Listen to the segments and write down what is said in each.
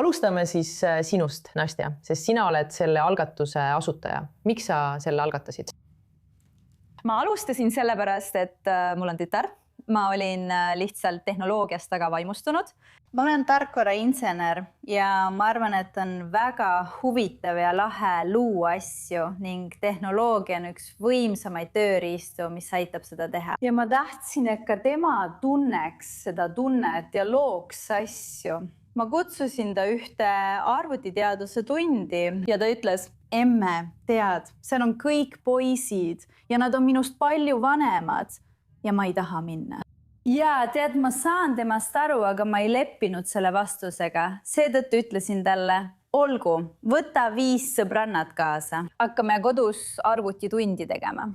Alustame siis sinust, Nastja, sest sina oled selle algatuse asutaja. Miks sa selle algatasid? Ma alustasin sellepärast, et mul on tütar. Ma olin lihtsalt tehnoloogiast väga vaimustunud. Ma olen tarkvarainsener ja ma arvan, et on väga huvitav ja lahe luua asju ning tehnoloogia on üks võimsamaid tööriistu, mis aitab seda teha. Ja ma tahtsin, et ka tema tunneks seda tunnet ja looks asju. Ma kutsusin ta ühte arvutiteaduse tundi ja ta ütles, emme, tead, seal on kõik poisid ja nad on minust palju vanemad ja ma ei taha minna. Ja tead, ma saan temast aru, aga ma ei leppinud selle vastusega. Seetõttu ütlesin talle, olgu, võta 5 sõbrannat kaasa. Hakkame kodus arvutitundi tegema.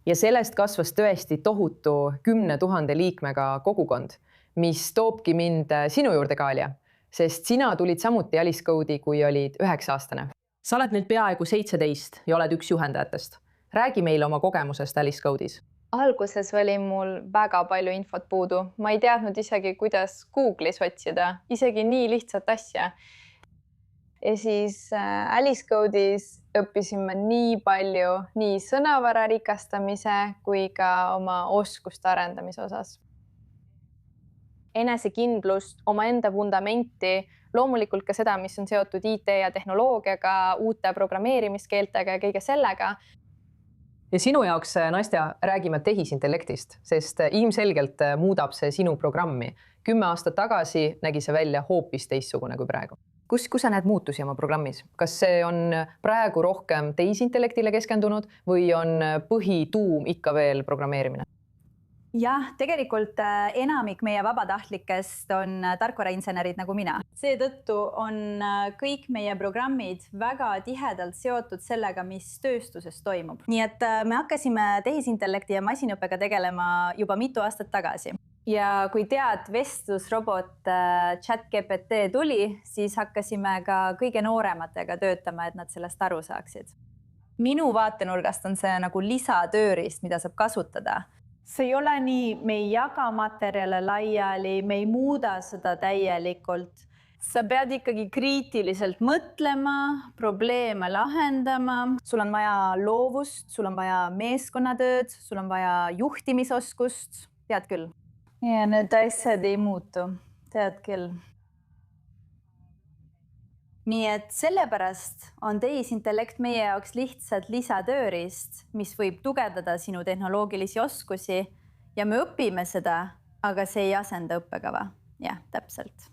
Ja sellest kasvas tõesti tohutu 10 000 liikmega kogukond, mis toobki mind sinu juurde, Kalia, sest sina tulid samuti Alice Code'i, kui olid 9-aastane. Sa oled nüüd peaaegu 17 ja oled üks juhendajatest. Räägi meile oma kogemusest Alice Code'is. Alguses oli mul väga palju infot puudu. Ma ei teadnud isegi, kuidas Google'is otsida, isegi nii lihtsat asja. Ja siis Alice Code'is õppisime nii palju nii sõnavara rikastamise kui ka oma oskuste arendamise osas. Enesekindlust, omaenda vundamenti, loomulikult ka seda, mis on seotud IT ja tehnoloogiaga, uute programmeerimiskeeltega ja kõige sellega. Ja sinu jaoks, Nastja, räägime tehisintellektist, sest ilmselgelt muudab see sinu programmi. 10 aastat tagasi nägi see välja hoopis teistsugune kui praegu. Kus sa näed muutusi oma programmis? Kas see on praegu rohkem tehisintellektile keskendunud või on põhituum ikka veel programmeerimine? Jah, tegelikult enamik meie vabatahtlikest on tarkvarainsenerid nagu mina. Seetõttu on kõik meie programmid väga tihedalt seotud sellega, mis tööstuses toimub. Nii et me hakkasime tehisintellekti ja masinõppega tegelema juba mitu aastat tagasi. Ja kui tead, vestlusrobot ChatGPT tuli, siis hakkasime ka kõige noorematega töötama, et nad sellest aru saaksid. Minu vaatenurgast on see nagu lisatööriist, mida saab kasutada. See ei ole nii, me ei jaga materjale laiali, me ei muuda seda täielikult. Sa pead ikkagi kriitiliselt mõtlema, probleeme lahendama. Sul on vaja loovust, sul on vaja meeskonnatööd, sul on vaja juhtimisoskust, tead küll. Ja need asjad ei muutu, tead küll. Nii et sellepärast on tehisintellekt meie jaoks lihtsalt lisatööriist, mis võib tugevdada sinu tehnoloogilisi oskusi ja me õpime seda, aga see ei asenda õppekava. Jah, täpselt.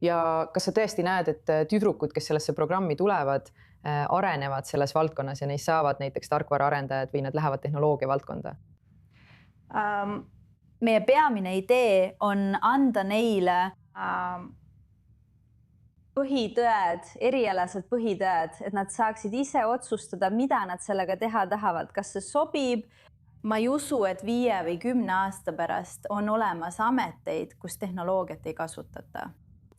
Ja kas sa tõesti näed, et tüdrukud, kes sellesse programmi tulevad, arenevad selles valdkonnas ja neist saavad näiteks tarkvaraarendajad või nad lähevad tehnoloogia valdkonda? Meie peamine idee on anda neile põhitõed, erialased põhitõed, et nad saaksid ise otsustada, mida nad sellega teha tahavad. Kas see sobib? Ma ei usu, et 5 või 10 aasta pärast on olemas ameteid, kus tehnoloogiat ei kasutata.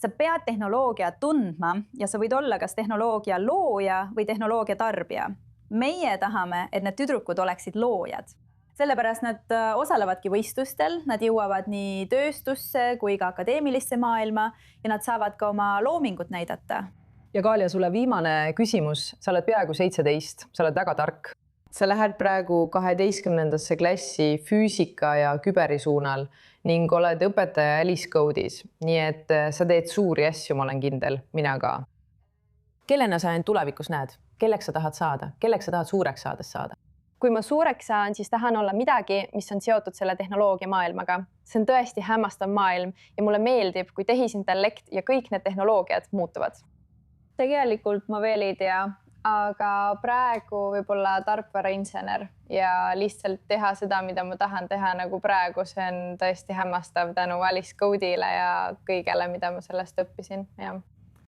Sa pead tehnoloogia tundma ja sa võid olla kas tehnoloogia looja või tehnoloogia tarbija. Meie tahame, et need tüdrukud oleksid loojad. Sellepärast nad osalevadki võistlustel, nad jõuavad nii tööstusse kui ka akadeemilisse maailma ja nad saavad ka oma loomingut näidata. Ja Kalia, sulle viimane küsimus. Sa oled peaaegu 17, sa oled väga tark. Sa lähed praegu 12. klassi füüsika ja küberi suunal ning oled õpetaja Alice Code'is. Nii et sa teed suuri asju, ma olen kindel, mina ka. Kellena sa end tulevikus näed? Kelleks sa tahad saada? Kelleks sa tahad suureks saada? Kui ma suureks saan, siis tahan olla midagi, mis on seotud selle tehnoloogia maailmaga. See on tõesti hämmastav maailm ja mulle meeldib, kui tehisintellekt ja kõik need tehnoloogiad muutuvad. Tegelikult ma veel ei tea, aga praegu võib-olla tarkvarainsener ja lihtsalt teha seda, mida ma tahan teha nagu praegu. See on tõesti hämmastav tänu Alice Code'ile ja kõigele, mida ma sellest õppisin. Ja.